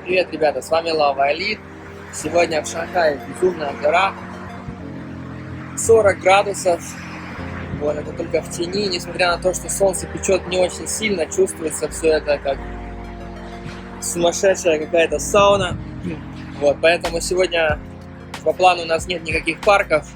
Привет, ребята, с вами Lava Elite. Сегодня в Шанхае безумная жара, 40 градусов. Вот, это только в тени, несмотря на то, что солнце печет не очень сильно, чувствуется все это как сумасшедшая какая-то сауна. Вот, поэтому сегодня по плану у нас нет никаких парков.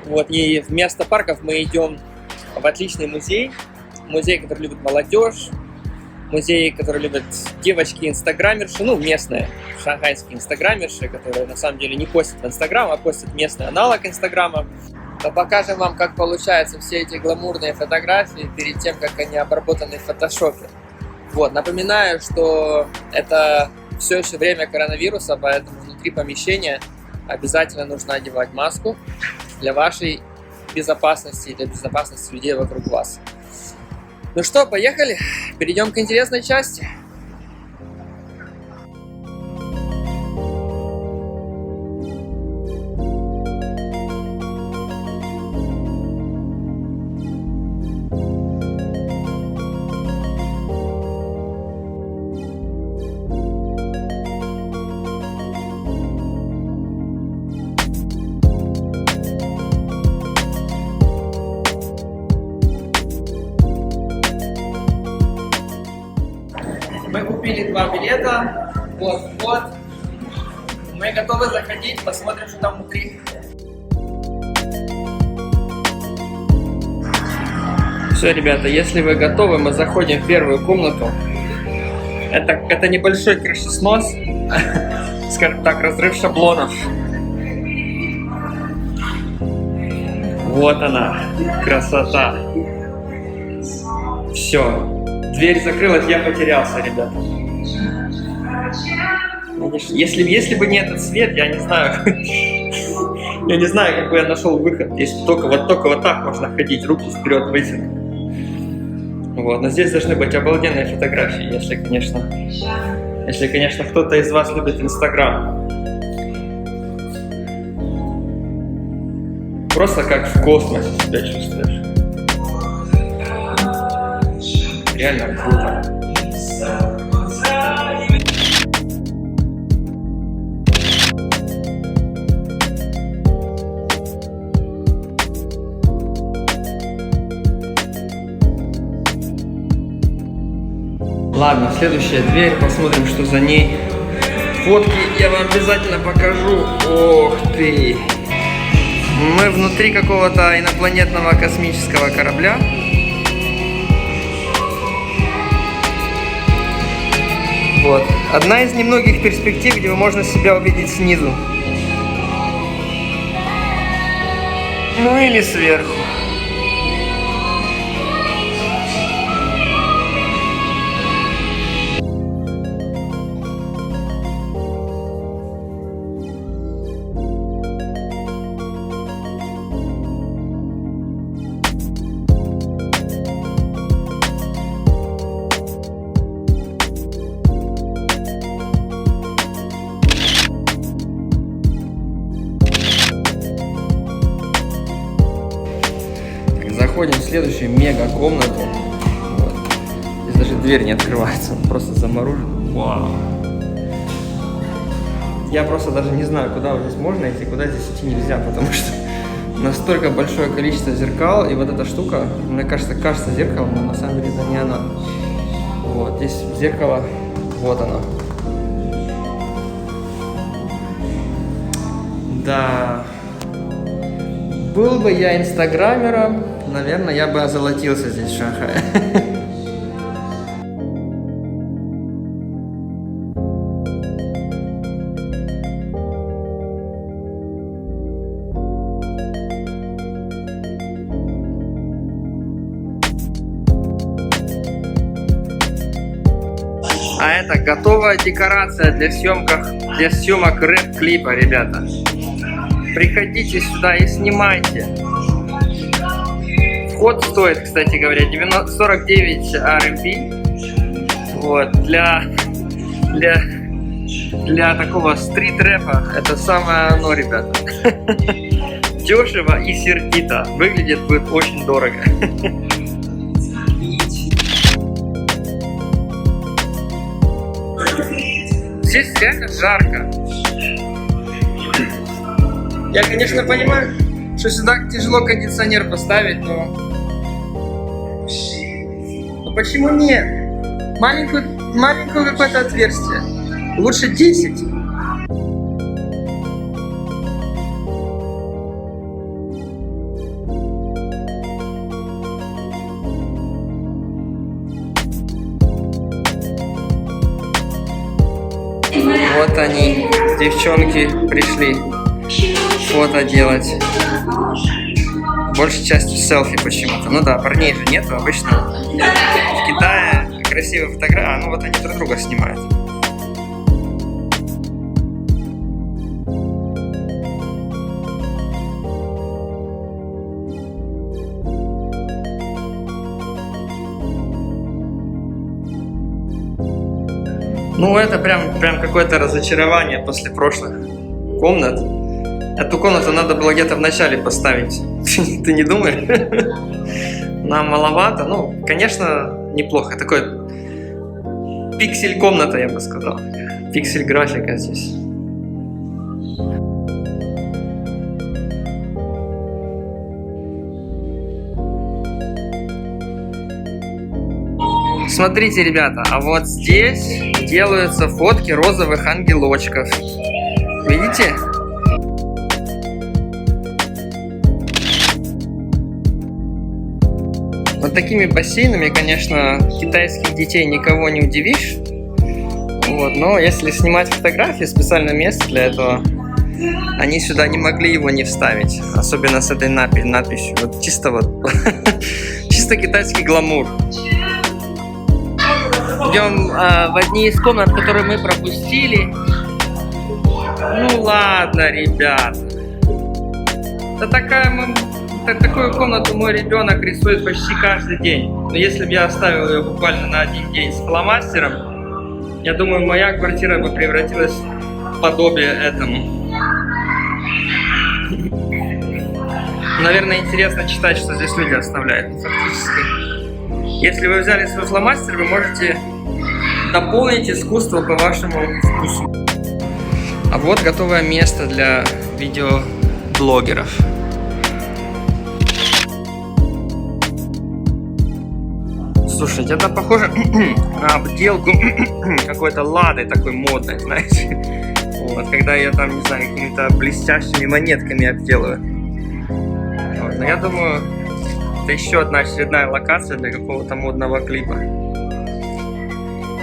Вот, и вместо парков мы идем в отличный музей, который любит молодежь. Музей, который любят девочки-инстаграмерши, ну, местные шанхайские инстаграмерши, которые на самом деле не постят в Инстаграм, а постят местный аналог Инстаграма. Но покажем вам, как получаются все эти гламурные фотографии перед тем, как они обработаны в фотошопе. Вот, напоминаю, что это все еще время коронавируса, поэтому внутри помещения обязательно нужно одевать маску для вашей безопасности и для безопасности людей вокруг вас. Ну что, поехали? Перейдем к интересной части. Мы купили 2 билета, вот. Мы готовы заходить, посмотрим, что там внутри. Все, ребята, если вы готовы, мы заходим в первую комнату. Это небольшой крышеснос, скажем так, разрыв шаблонов. Вот она, красота. Все. Дверь закрылась, я потерялся, ребята. Если бы не этот свет, я не знаю, как бы я нашел выход. Если только вот так можно ходить, руки вперед вытянуть. Вот, но здесь должны быть обалденные фотографии, если, конечно, кто-то из вас любит Инстаграм. Просто как в космосе себя чувствуешь. Реально круто. Ладно, следующая дверь, посмотрим, что за ней. Фотки я вам обязательно покажу. Ох ты! Мы внутри какого-то инопланетного космического корабля. Вот. Одна из немногих перспектив, где можно себя увидеть снизу. Ну или сверху. Заходим в следующую мега комнату. Вот. Здесь даже дверь не открывается, он просто заморожен. Вау. Я просто даже не знаю, куда здесь можно идти, куда здесь идти нельзя, потому что настолько большое количество зеркал, и вот эта штука, мне кажется зеркалом, но на самом деле это не она. Вот, здесь зеркало, вот оно. Да. Был бы я инстаграмером, наверное, я бы озолотился здесь в Шанхае. А это готовая декорация для съемок рэп-клипа, ребята. Приходите сюда и снимайте. Вход стоит, кстати говоря, 49 RMB. Вот, для такого стрит-рэпа это самое оно, ребята. Дешево и сердито. Выглядит будет очень дорого. Здесь реально жарко. Я, конечно, понимаю, что сюда тяжело кондиционер поставить, но почему нет? Маленькое какое-то отверстие. Лучше 10. Вот они, девчонки, пришли фото делать. Большей частью селфи почему-то. Ну да, парней же нету обычно. В Китае красивые фотографии. Ну вот они друг друга снимают. Ну это прям какое-то разочарование после прошлых комнат. Эту комнату надо было где-то в начале поставить. Ты не думаешь? Нам маловато. Ну, конечно, неплохо. Такой пиксель комната, я бы сказал. Пиксель графика здесь. Смотрите, ребята, а вот здесь делаются фотки розовых ангелочков. Видите? Вот такими бассейнами, конечно, китайских детей никого не удивишь. Вот, но если снимать фотографии, специальное место для этого, они сюда не могли его не вставить. Особенно с этой надписью. Вот чисто чисто китайский гламур. Идем в одни из комнат, которые мы пропустили. Ну ладно, ребят. Такую комнату мой ребенок рисует почти каждый день. Но если бы я оставил ее буквально на один день с фломастером, я думаю, моя квартира бы превратилась в подобие этому. Наверное, интересно читать, что здесь люди оставляют. Фактически, если вы взяли свой фломастер, вы можете дополнить искусство по вашему вкусу. А вот готовое место для видеоблогеров. Слушайте, это похоже на обделку какой-то ладой такой модной, знаете. Вот, когда я там, не знаю, какими-то блестящими монетками обделываю. Вот, но я думаю, это еще одна очередная локация для какого-то модного клипа.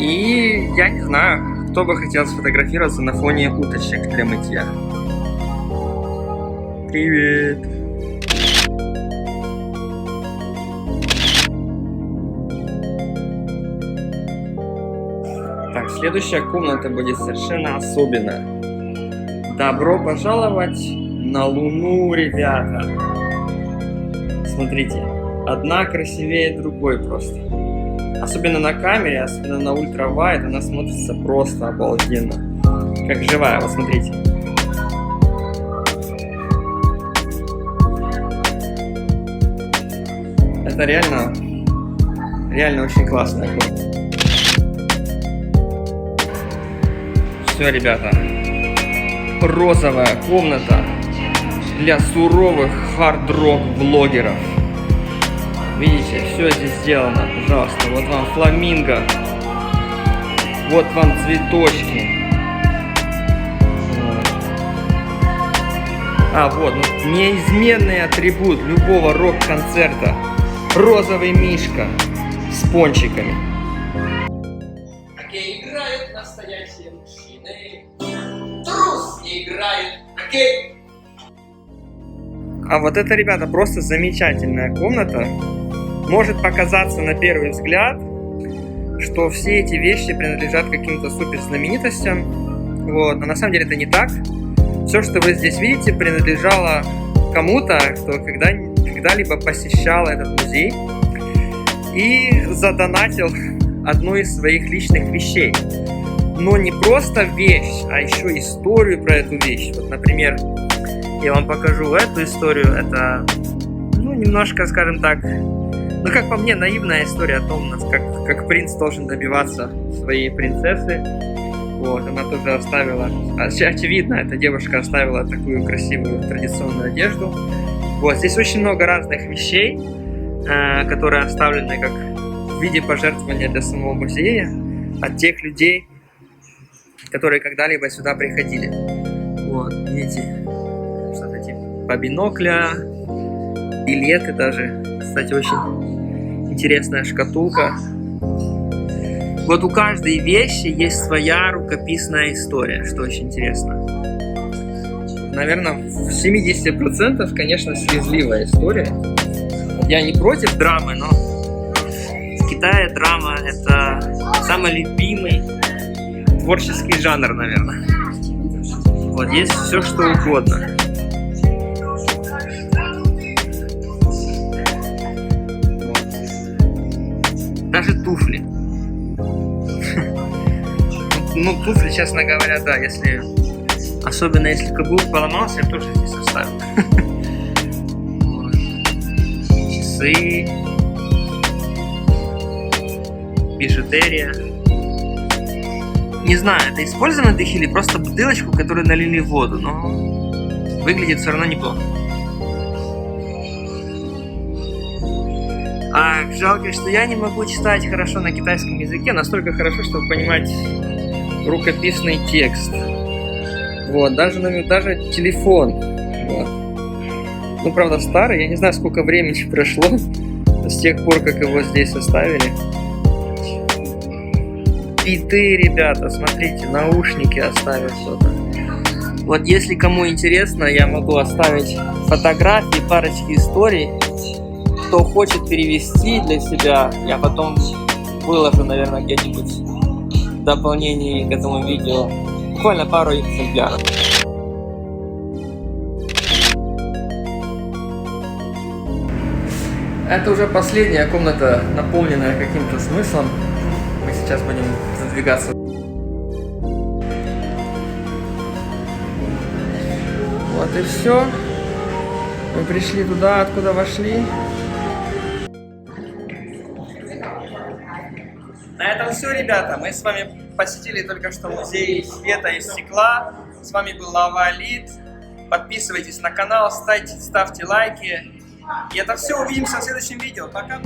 И я не знаю, кто бы хотел сфотографироваться на фоне уточек для мытья. Привет! Так, следующая комната будет совершенно особенная. Добро пожаловать на Луну, ребята! Смотрите, одна красивее другой просто. Особенно на камере, особенно на ультравайд, она смотрится просто обалденно. Как живая, вот смотрите. Это реально очень классная комната. Все, ребята, розовая комната для суровых хард-рок блогеров. Видите, все здесь сделано, пожалуйста. Вот вам фламинго, вот вам цветочки. А вот неизменный атрибут любого рок-концерта: розовый мишка с пончиками. Окей, играют настоящие мужчины. Трус не играет. Окей. А вот это, ребята, просто замечательная комната. Может показаться на первый взгляд, что все эти вещи принадлежат каким-то суперзнаменитостям. Вот, но на самом деле это не так. Все, что вы здесь видите, принадлежало кому-то, кто когда-либо посещал этот музей и задонатил одну из своих личных вещей. Но не просто вещь, а еще историю про эту вещь. Вот, например, я вам покажу эту историю. Это, немножко, скажем так, как по мне, наивная история о том, как принц должен добиваться своей принцессы. Вот, она тоже оставила, очевидно, эта девушка оставила такую красивую традиционную одежду. Вот, здесь очень много разных вещей, которые оставлены как в виде пожертвования для самого музея от тех людей, которые когда-либо сюда приходили. Вот, видите, что-то типа бинокля, билеты даже. Кстати, очень интересная шкатулка. Вот у каждой вещи есть своя рукописная история, что очень интересно. Наверное, в 70%, конечно, слезливая история. Я не против драмы, но в Китае драма — это самый любимый творческий жанр, наверное. Вот, есть все, что угодно. Даже туфли. Ну, туфли, честно говоря, да, если... Особенно если каблук поломался, я тоже здесь оставил. Часы. Бижутерия. Не знаю, это использованных или просто бутылочку, которую налили в воду, но выглядит все равно неплохо. Жалко, что я не могу читать хорошо на китайском языке, настолько хорошо, чтобы понимать рукописный текст. Вот, даже телефон. Вот. Ну, правда, старый, я не знаю, сколько времени прошло с тех пор, как его здесь оставили. Биты, ребята, смотрите, наушники оставил что-то. Вот, если кому интересно, я могу оставить фотографии, парочки историй. Кто хочет перевести для себя, я потом выложу, наверное, где-нибудь в дополнении к этому видео. Буквально пару экземпляров. Это уже последняя комната, наполненная каким-то смыслом. Мы сейчас будем задвигаться. Вот и все. Мы пришли туда, откуда вошли. На этом все, ребята. Мы с вами посетили только что музей света и стекла. С вами был Лавалит. Подписывайтесь на канал, ставьте лайки. И это все. Увидимся в следующем видео. Пока!